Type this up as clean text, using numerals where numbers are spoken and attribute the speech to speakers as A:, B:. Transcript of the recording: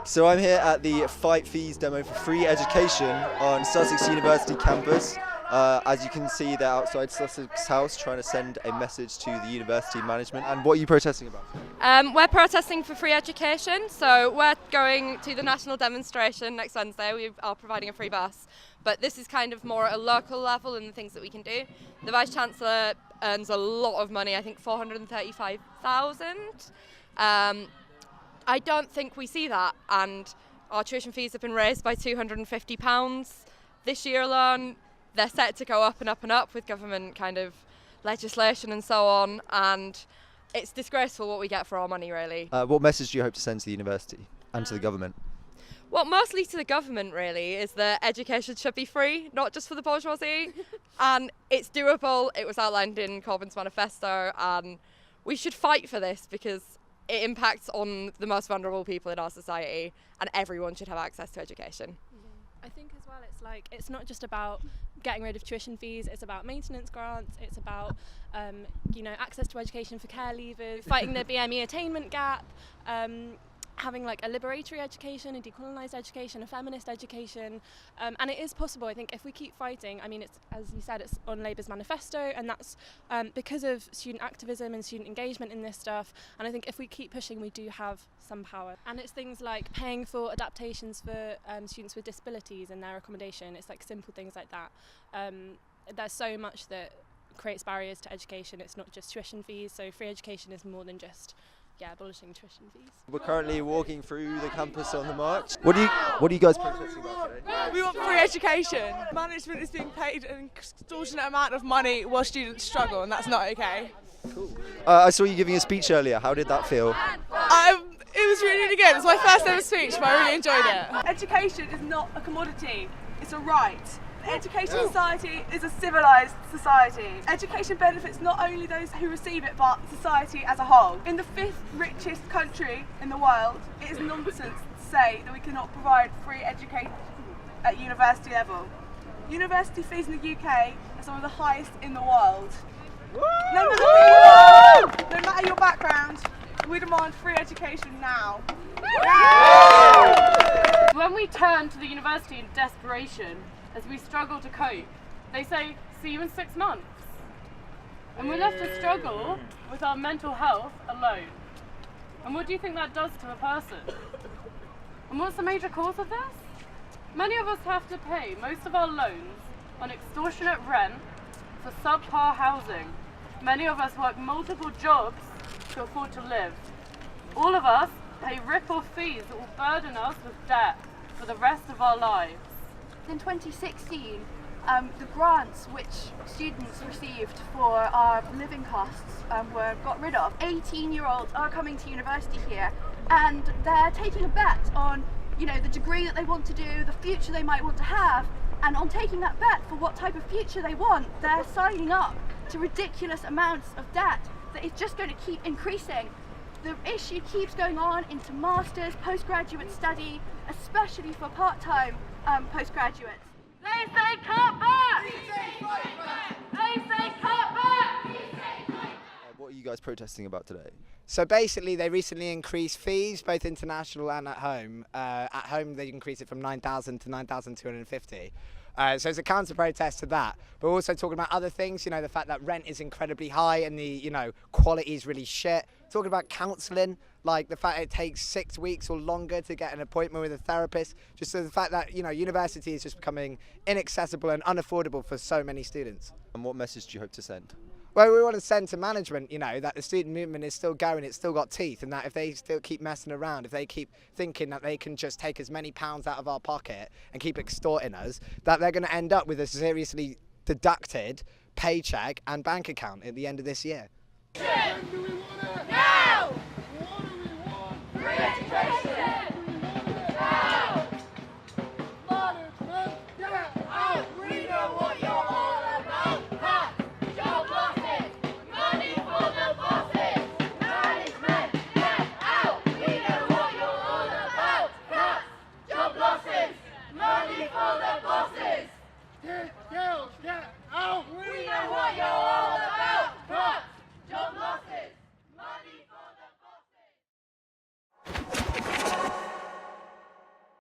A: So I'm here at the Fight Fees demo for free education on Sussex University campus. As you can see, they're outside Sussex House trying to send a message to the university management. And what are you protesting about?
B: We're protesting for free education, so we're going to the national demonstration next Wednesday. We are providing a free bus, but this is kind of more at a local level and the things that we can do. The Vice-Chancellor earns a lot of money, I think 435,000. I don't think we see that, and our tuition fees have been raised by £250 this year alone. They're set to go up and up and up with government kind of legislation and so on, and it's disgraceful what we get for our money, really.
A: What message do you hope to send to the university and to the government?
B: Well, mostly to the government, really, is that education should be free, not just for the bourgeoisie, and it's doable. It was outlined in Corbyn's manifesto, and we should fight for this because it impacts on the most vulnerable people in our society, and everyone should have access to education.
C: I think as well it's not just about getting rid of tuition fees, it's about maintenance grants, it's about access to education for care leavers, fighting the BME attainment gap, having like a liberatory education, a decolonised education, a feminist education, and it is possible. I think if we keep fighting, I mean, it's, as you said, it's on Labour's manifesto, and that's because of student activism and student engagement in this stuff, and I think if we keep pushing, we do have some power. And it's things like paying for adaptations for students with disabilities and their accommodation. It's like simple things like that. There's so much that creates barriers to education. It's not just tuition fees, so free education is more than just abolishing tuition fees.
A: We're currently walking through the campus on the march. What are you guys protesting about today?
D: We want free education. Management is being paid an extortionate amount of money while students struggle, and that's not okay.
A: Cool. I saw you giving a speech earlier. How did that feel?
D: It was really good. It was my first ever speech, but I really enjoyed it. Education is not a commodity, it's a right. The education society is a civilised society. Education benefits not only those who receive it, but society as a whole. In the 5th richest country in the world, it is nonsense to say that we cannot provide free education at university level. University fees in the UK are some of the highest in the world. No matter your background, we demand free education now.
E: When we turn to the university in desperation, as we struggle to cope, they say, see you in 6 months. And we're left to struggle with our mental health alone. And what do you think that does to a person? And what's the major cause of this? Many of us have to pay most of our loans on extortionate rent for subpar housing. Many of us work multiple jobs to afford to live. All of us pay rip-off fees that will burden us with debt for the rest of our lives.
F: In 2016, the grants which students received for our living costs were got rid of. 18-year-olds are coming to university here, and they're taking a bet on, the degree that they want to do, the future they might want to have, and on taking that bet for what type of future they want, they're signing up to ridiculous amounts of debt that is just going to keep increasing. The issue keeps going on into masters, postgraduate study, especially for part-time postgraduates.
E: They say cut back! We say fight back! They say cut back! We say fight back!
A: What are you guys protesting about today?
G: So basically, they recently increased fees, both international and at home. At home, they increased it from 9,000 to 9,250. So it's a counter-protest to that. But we're also talking about other things, the fact that rent is incredibly high and the, quality is really shit. Talking about counselling, like the fact it takes 6 weeks or longer to get an appointment with a therapist. Just the fact that, university is just becoming inaccessible and unaffordable for so many students.
A: And what message do you hope to send?
G: Well, we want to send to management, that the student movement is still going, it's still got teeth, and that if they still keep messing around, if they keep thinking that they can just take as many pounds out of our pocket and keep extorting us, that they're going to end up with a seriously deducted paycheck and bank account at the end of this year.